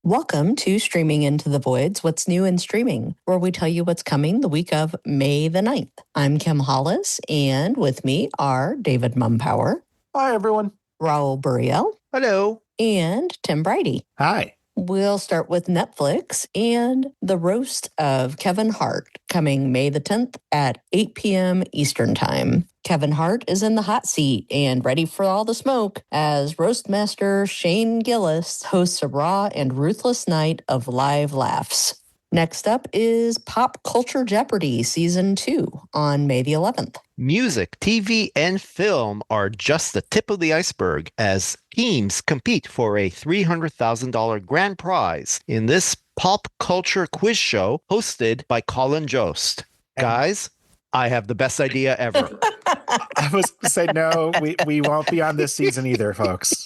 Welcome to Streaming Into the Voids, What's New in Streaming, where we tell you what's coming the week of May the 9th. I'm Kim Hollis, and with me are David Mumpower. Hi, everyone. Raul Buriel. Hello. And Tim Brady. Hi. We'll start with Netflix and the roast of Kevin Hart, coming May the 10th at 8 p.m. Eastern Time. Kevin Hart is in the hot seat and ready for all the smoke as roastmaster Shane Gillis hosts a raw and ruthless night of live laughs. Next up is Pop Culture Jeopardy Season 2 on May the 11th. Music, TV, and film are just the tip of the iceberg as teams compete for a $300,000 grand prize in this pop culture quiz show hosted by Colin Jost. Guys, I have the best idea ever. I was going to say, no, we won't be on this season either, folks.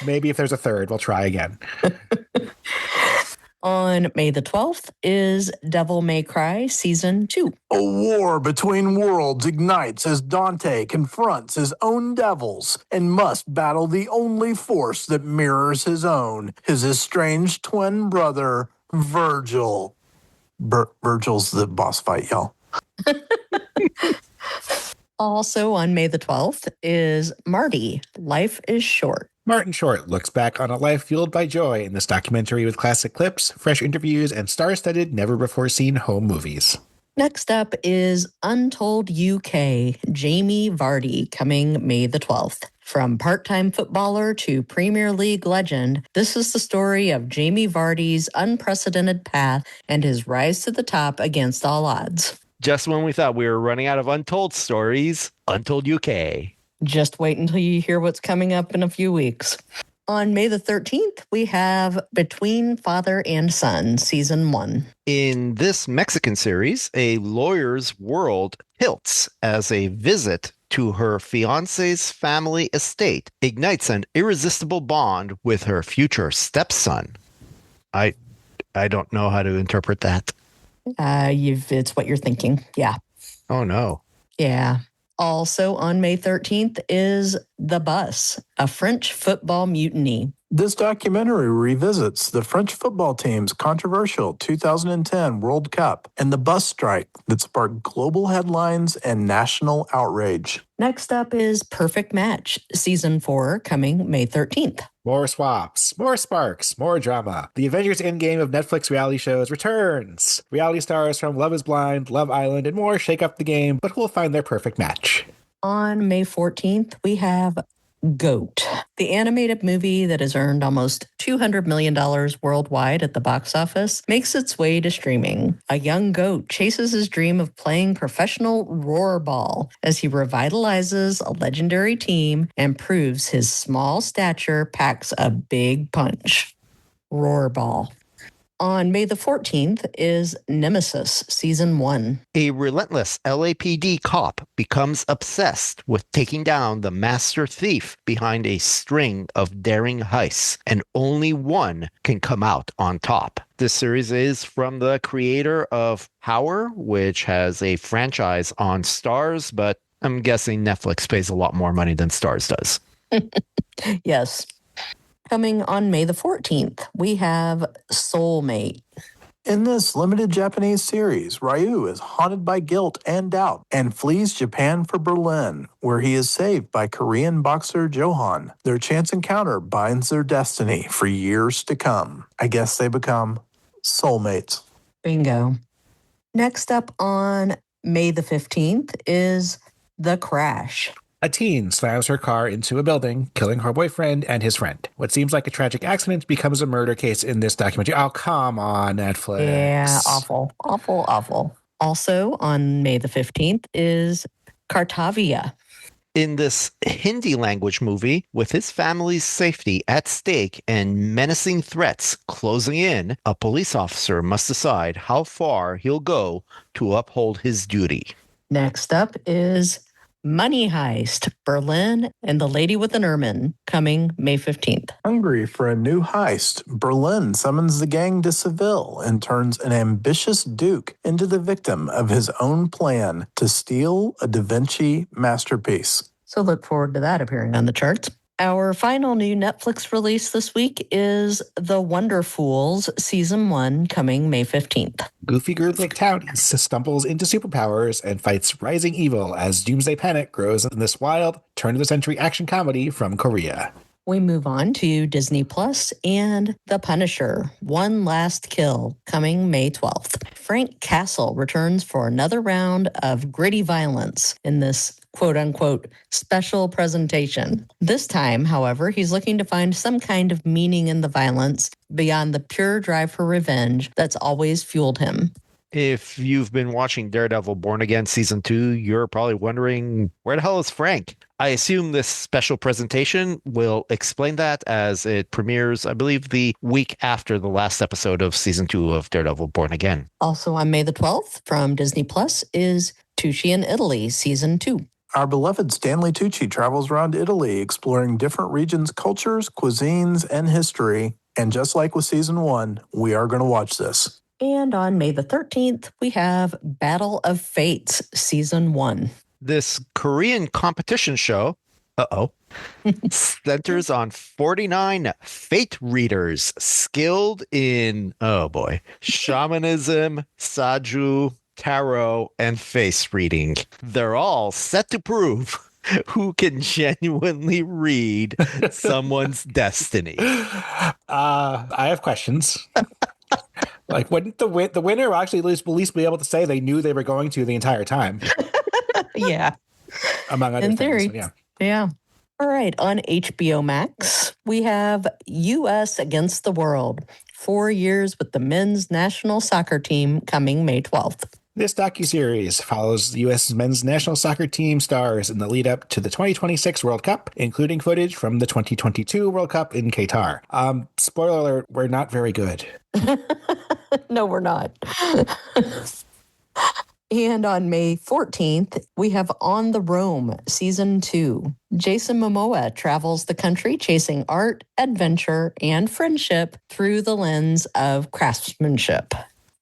Maybe if there's a third, we'll try again. On May the 12th is Devil May Cry Season 2. A war between worlds ignites as Dante confronts his own devils and must battle the only force that mirrors his own, his estranged twin brother, Virgil. Virgil's the boss fight, y'all. Also on May the 12th is Marty, Life is Short. Martin Short looks back on a life fueled by joy in this documentary with classic clips, fresh interviews, and star-studded, never-before-seen home movies. Next up is Untold UK, Jamie Vardy, coming May the 12th. From part-time footballer to Premier League legend, this is the story of Jamie Vardy's unprecedented path and his rise to the top against all odds. Just when we thought we were running out of Untold stories, Untold UK. Just wait until you hear what's coming up in a few weeks. On May the 13th, we have Between Father and Son, Season 1. In this Mexican series, a lawyer's world tilts as a visit to her fiancé's family estate ignites an irresistible bond with her future stepson. I don't know how to interpret that. It's what you're thinking. Yeah. Oh, no. Yeah. Also on May 13th is The Bus, a French football mutiny. This documentary revisits the French football team's controversial 2010 World Cup and the bus strike that sparked global headlines and national outrage. Next up is Perfect Match, Season 4, coming May 13th. More swaps, more sparks, more drama. The Avengers Endgame of Netflix reality shows returns. Reality stars from Love is Blind, Love Island, and more shake up the game, but will find their perfect match. On May 14th, we have Goat, the animated movie that has earned almost $200 million worldwide at the box office, makes its way to streaming. A young goat chases his dream of playing professional rollerball as he revitalizes a legendary team and proves his small stature packs a big punch. Rollerball. On May the 14th is Nemesis, Season 1. A relentless LAPD cop becomes obsessed with taking down the master thief behind a string of daring heists, and only one can come out on top. This series is from the creator of Power, which has a franchise on Starz, but I'm guessing Netflix pays a lot more money than Starz does. Yes. Coming on May the 14th, we have Soulmate. In this limited Japanese series, Ryu is haunted by guilt and doubt and flees Japan for Berlin, where he is saved by Korean boxer Johan. Their chance encounter binds their destiny for years to come. I guess they become soulmates. Bingo. Next up on May the 15th is The Crash. A teen slams her car into a building, killing her boyfriend and his friend. What seems like a tragic accident becomes a murder case in this documentary. Oh, come on, Netflix. Yeah, awful, awful, awful. Also on May the 15th is Kartavya. In this Hindi language movie, with his family's safety at stake and menacing threats closing in, a police officer must decide how far he'll go to uphold his duty. Next up is Money Heist, Berlin, and The Lady with an Ermine, coming May 15th. Hungry for a new heist, Berlin summons the gang to Seville and turns an ambitious duke into the victim of his own plan to steal a Da Vinci masterpiece. So look forward to that appearing on the charts. Our final new Netflix release this week is The Wonderfools Season 1, coming May 15th. Goofy Groovy Townies stumbles into superpowers and fights rising evil as Doomsday Panic grows in this wild, turn-of-the-century action comedy from Korea. We move on to Disney Plus and The Punisher, One Last Kill, coming May 12th. Frank Castle returns for another round of gritty violence in this quote-unquote special presentation. This time, however, he's looking to find some kind of meaning in the violence beyond the pure drive for revenge that's always fueled him. If you've been watching Daredevil Born Again Season 2, you're probably wondering, where the hell is Frank? I assume this special presentation will explain that as it premieres, I believe, the week after the last episode of Season 2 of Daredevil Born Again. Also on May the 12th from Disney Plus is Tucci in Italy, Season 2. Our beloved Stanley Tucci travels around Italy, exploring different regions' cultures, cuisines, and history. And just like with Season 1, we are going to watch this. And on May the 13th, we have Battle of Fates, Season 1. This Korean competition show, centers on 49 fate readers skilled in, shamanism, saju, tarot, and face reading. They're all set to prove who can genuinely read someone's destiny. I have questions. Like, wouldn't the winner actually at least be able to say they knew they were going to the entire time? Yeah. Among other In things. theory. Yeah. All right. On HBO Max, we have U.S. Against the World, 4 years with the men's national soccer team, coming May 12th. This docuseries follows the U.S. men's national soccer team stars in the lead up to the 2026 World Cup, including footage from the 2022 World Cup in Qatar. Spoiler alert, we're not very good. No, we're not. And on May 14th, we have On the Roam, Season 2. Jason Momoa travels the country chasing art, adventure, and friendship through the lens of craftsmanship.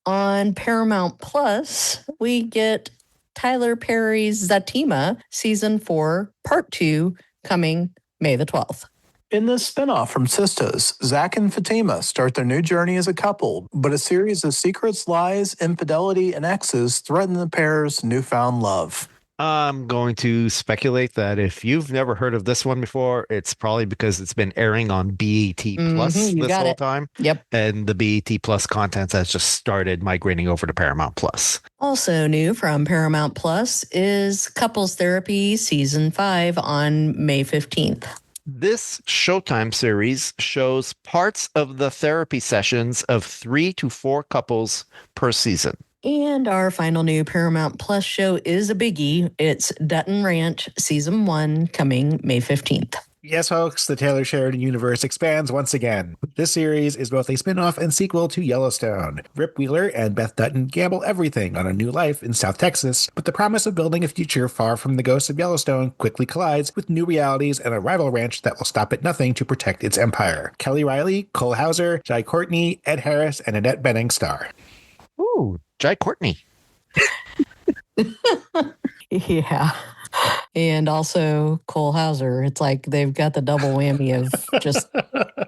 On Paramount Plus, we get Tyler Perry's Zatima, Season 4, Part 2, coming May the 12th. In this spinoff from Sisters, Zach and Fatima start their new journey as a couple, but a series of secrets, lies, infidelity, and exes threaten the pair's newfound love. I'm going to speculate that if you've never heard of this one before, it's probably because it's been airing on BET Plus this whole time. Yep. And the BET Plus content has just started migrating over to Paramount Plus. Also new from Paramount Plus is Couples Therapy Season 5 on May 15th. This Showtime series shows parts of the therapy sessions of 3 to 4 couples per season. And our final new Paramount Plus show is a biggie. It's Dutton Ranch Season 1, coming May 15th. Yes, folks, the Taylor Sheridan universe expands once again. This series is both a spin-off and sequel to Yellowstone. Rip Wheeler and Beth Dutton gamble everything on a new life in South Texas, but the promise of building a future far from the ghosts of Yellowstone quickly collides with new realities and a rival ranch that will stop at nothing to protect its empire. Kelly Riley, Cole Hauser, Jai Courtney, Ed Harris, and Annette Bening star. Ooh, Jai Courtney. Yeah. And also Cole Hauser. It's like they've got the double whammy of just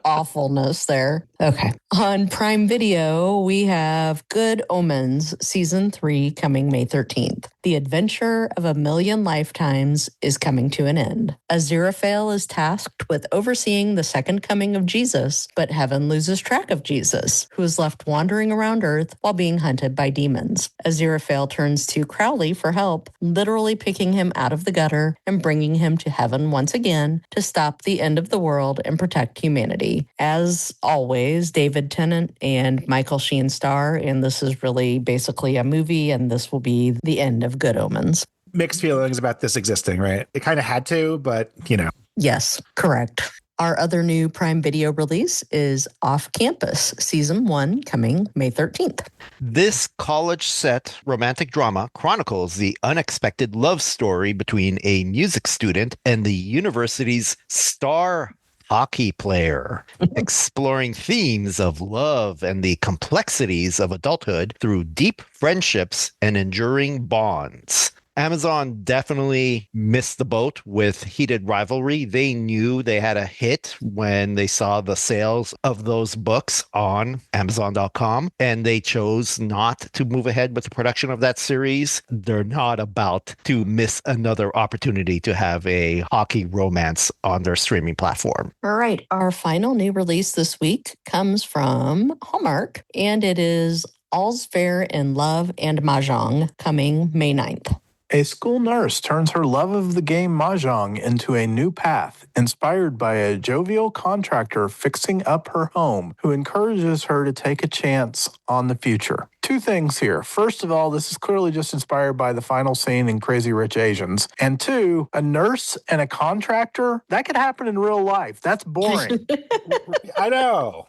awfulness there. Okay. On Prime Video, we have Good Omens Season 3 coming May 13th. The adventure of a million lifetimes is coming to an end. Aziraphale is tasked with overseeing the second coming of Jesus, but heaven loses track of Jesus, who is left wandering around Earth while being hunted by demons. Aziraphale turns to Crowley for help, literally picking him out of the gutter and bringing him to heaven once again to stop the end of the world and protect humanity. As always, David Tennant and Michael Sheen star, and this is really basically a movie, and this will be the end of Good Omens. Mixed feelings about this existing, right? It kind of had to, but, you know. Yes, correct. Our other new Prime Video release is Off Campus, Season 1, coming May 13th. This college-set romantic drama chronicles the unexpected love story between a music student and the university's star hockey player, exploring themes of love and the complexities of adulthood through deep friendships and enduring bonds. Amazon definitely missed the boat with Heated Rivalry. They knew they had a hit when they saw the sales of those books on Amazon.com, and they chose not to move ahead with the production of that series. They're not about to miss another opportunity to have a hockey romance on their streaming platform. All right. Our final new release this week comes from Hallmark, and it is All's Fair in Love and Mahjong, coming May 9th. A school nurse turns her love of the game Mahjong into a new path, inspired by a jovial contractor fixing up her home who encourages her to take a chance on the future. Two things here. First of all, this is clearly just inspired by the final scene in Crazy Rich Asians. And two, a nurse and a contractor? That could happen in real life. That's boring. I know.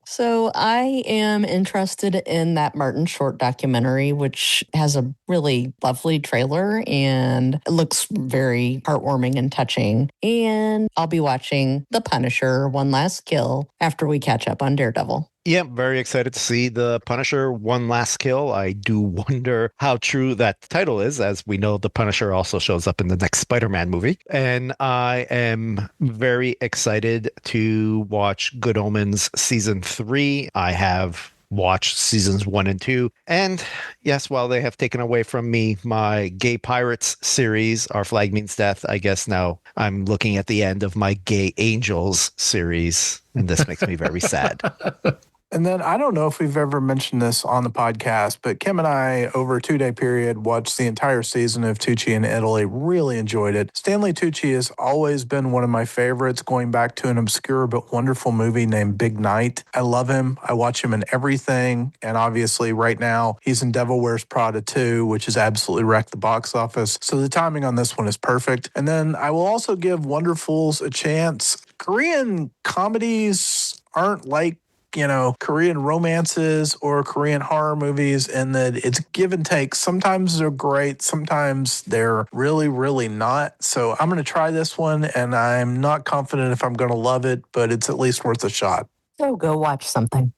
So I am interested in that Martin Short documentary, which has a really lovely trailer and it looks very heartwarming and touching. And I'll be watching The Punisher, One Last Kill, after we catch up on Daredevil. Yeah, very excited to see The Punisher, One Last Kill. I do wonder how true that title is, as we know The Punisher also shows up in the next Spider-Man movie. And I am very excited to watch Good Omens Season 3. I have watched seasons 1 and 2. And yes, while they have taken away from me my Gay Pirates series, Our Flag Means Death, I guess now I'm looking at the end of my Gay Angels series. And this makes me very sad. And then I don't know if we've ever mentioned this on the podcast, but Kim and I, over a 2-day period, watched the entire season of Tucci in Italy. Really enjoyed it. Stanley Tucci has always been one of my favorites, going back to an obscure but wonderful movie named Big Night. I love him. I watch him in everything. And obviously right now he's in Devil Wears Prada 2, which has absolutely wrecked the box office. So the timing on this one is perfect. And then I will also give Wonderfools a chance. Korean comedies aren't like Korean romances or Korean horror movies, in that it's give and take. Sometimes they're great, sometimes they're really, really not. So I'm going to try this one, and I'm not confident if I'm going to love it, but it's at least worth a shot. So go watch something.